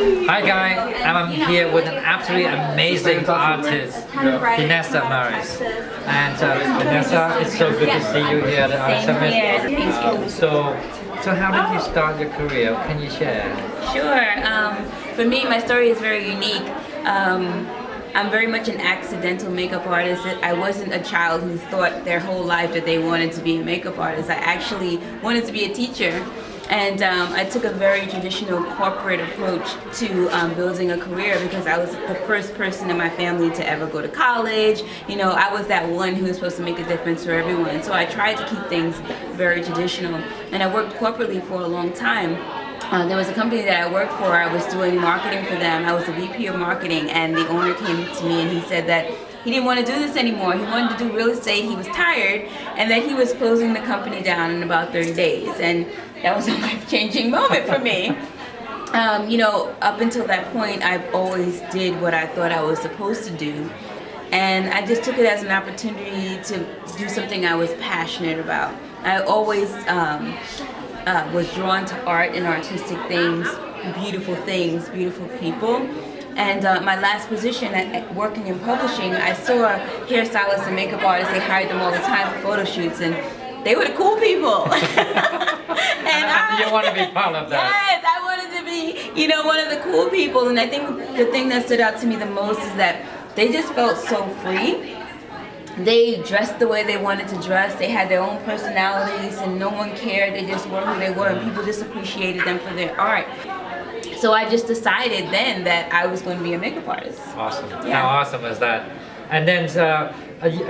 Hi guys, I'm here with an absolutely amazing artist, Danessa. And Danessa, it's so good to see you here at the Art Summit. So how did you start your career? Can you share? Sure. For me, my story is very unique. I'm very much an accidental makeup artist. I wasn't a child who thought their whole life that they wanted to be a makeup artist. I actually wanted to be a teacher. And I took a very traditional corporate approach to building a career because I was the first person in my family to ever go to college. You know, I was that one who was supposed to make a difference for everyone. So I tried to keep things very traditional. And I worked corporately for a long time. There was a company that I worked for. I was doing marketing for them. I was the VP of marketing, and the owner came to me and he said that he didn't want to do this anymore. He wanted to do real estate. He was tired, and that he was closing the company down in about 30 days. And that was a life-changing moment for me. You know, up until that point, I've always did what I thought I was supposed to do. And I just took it as an opportunity to do something I was passionate about. I always was drawn to art and artistic things, beautiful people. And my last position at working in publishing, I saw hairstylists and makeup artists. They hired them all the time for photo shoots, and they were the cool people. And you want to be part of that. Yes, I wanted to be, you know, one of the cool people. And I think the thing that stood out to me the most is that they just felt so free. They dressed the way they wanted to dress. They had their own personalities, and no one cared. They just were who they were, and people just appreciated them for their art. So I just decided then that I was going to be a makeup artist. Awesome. Yeah. How awesome is that? And then,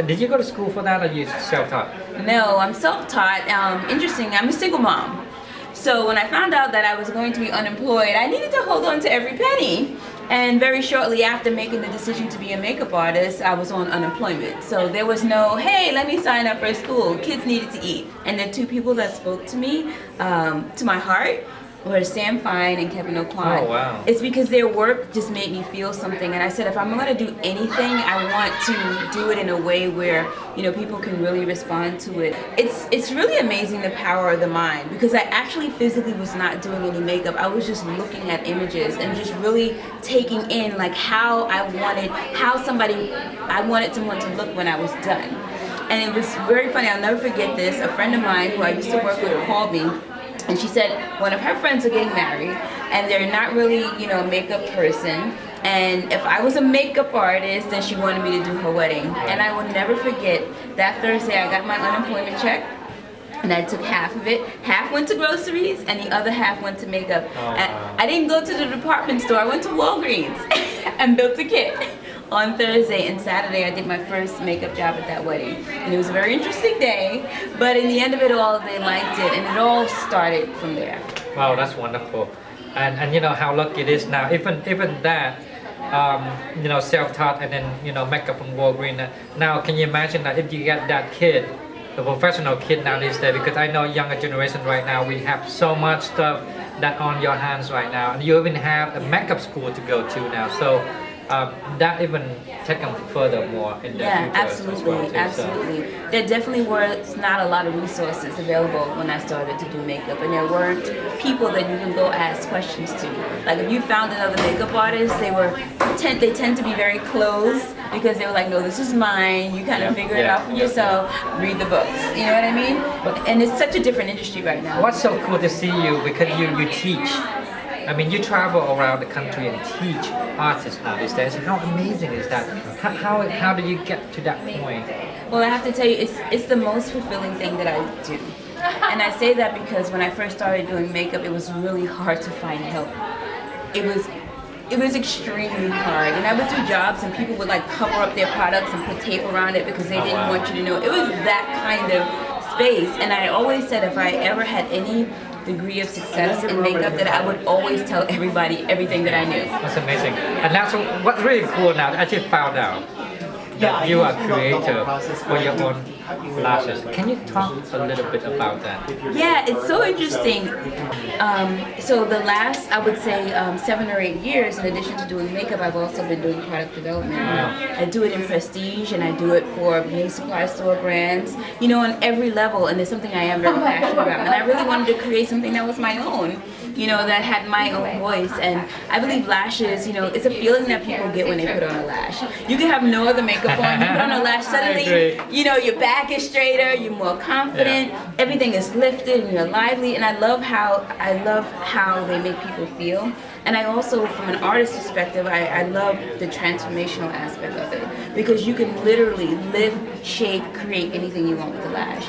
did you go to school for that, or you self-taught? No, I'm self-taught. Interesting, I'm a single mom. So when I found out that I was going to be unemployed, I needed to hold on to every penny. And very shortly after making the decision to be a makeup artist, I was on unemployment. So there was no, hey, let me sign up for school. Kids needed to eat. And the two people that spoke to me, to my heart, were Sam Fine and Kevin O'Quan. Oh, wow. It's because their work just made me feel something. And I said, if I'm going to do anything, I want to do it in a way where, you know, people can really respond to it. It's really amazing, the power of the mind, because I actually physically was not doing any makeup. I was just looking at images and just really taking in like how I wanted someone to look when I was done. And it was very funny. I'll never forget this. A friend of mine who I used to work with called me. And she said one of her friends are getting married, and they're not really, you know, a makeup person. And if I was a makeup artist, then she wanted me to do her wedding. And I will never forget that Thursday I got my unemployment check, and I took half of it. Half went to groceries, and the other half went to makeup. Wow. I didn't go to the department store. I went to Walgreens and built a kit. On Thursday and Saturday, I did my first makeup job at that wedding. And it was a very interesting day, but in the end of it all, they liked it, and it all started from there. Wow, that's wonderful. And you know how lucky it is now. Even that, you know, self-taught and then, you know, makeup from Walgreens. Now, can you imagine that if you get that kid, the professional kid now these days, because I know younger generation right now, we have so much stuff that on your hands right now, and you even have a makeup school to go to now. So that even take them further more in the future. Absolutely, as well too, absolutely. There definitely was not a lot of resources available when I started to do makeup, and there weren't people that you can go ask questions to. Like if you found another makeup artist, they tend to be very closed because they were like, no, this is mine. You kind of figure it out for yourself. Read the books. You know what I mean? And it's such a different industry right now. What's so cool to see you, because you teach. I mean, you travel around the country and teach artists now these days. How amazing is that? How do you get to that point? Well, I have to tell you, it's the most fulfilling thing that I do. And I say that because when I first started doing makeup, it was really hard to find help. It was extremely hard. And I would do jobs and people would like cover up their products and put tape around it because they didn't want you to know. It was that kind of space. And I always said if I ever had any degree of success in makeup, that I would always tell everybody everything that I knew. That's amazing. And that's what's really cool now. I just found out that you are a creator for your own lashes. Can you talk a little bit about that? Yeah, it's so interesting. So the last, I would say, 7 or 8 years, in addition to doing makeup, I've also been doing product development. I do it in prestige, and I do it for beauty supply store brands, you know, on every level, and it's something I am very passionate about. And I really wanted to create something that was my own. you know, that had my own voice. And I believe lashes, you know, it's a feeling that people get when they put on a lash. You can have no other makeup on, you put on a lash, suddenly, you know, your back is straighter, you're more confident, everything is lifted, and you're lively. And I love how they make people feel. And I also, from an artist perspective, I love the transformational aspect of it, because you can literally lift, shape, create anything you want with the lash.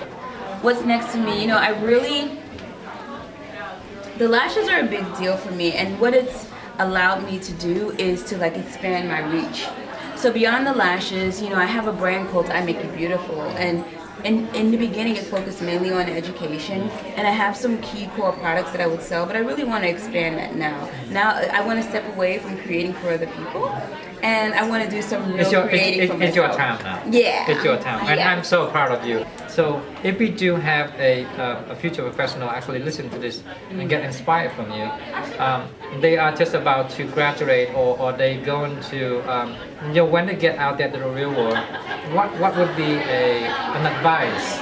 What's next to me? You know, the lashes are a big deal for me, and what it's allowed me to do is to like expand my reach. So beyond the lashes, you know, I have a brand called I Make You Beautiful, and in the beginning it focused mainly on education, and I have some key core products that I would sell, but I really want to expand that now. Now I want to step away from creating for other people, and I want to do some real creating for myself. It's your time now. Yeah. It's your time, and Yeah. I'm so proud of you. So if we do have a future professional actually listen to this and get inspired from you, they are just about to graduate, or they going to, you know, when they get out there to the real world, what would be an advice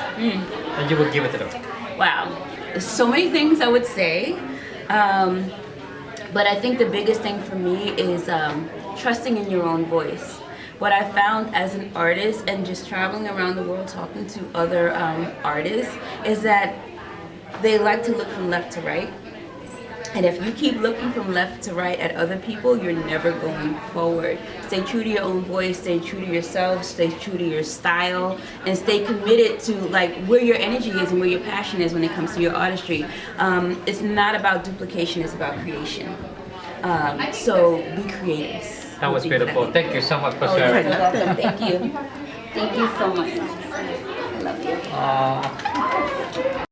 that you would give it to them? Wow, there's so many things I would say, but I think the biggest thing for me is trusting in your own voice. What I found as an artist and just traveling around the world talking to other artists is that they like to look from left to right. And if you keep looking from left to right at other people, you're never going forward. Stay true to your own voice, stay true to yourself, stay true to your style, and stay committed to like where your energy is and where your passion is when it comes to your artistry. It's not about duplication, it's about creation. So be creators. That was beautiful. Thank you so much for Oh, sharing. you're welcome. Thank you. Thank you so much. I love you.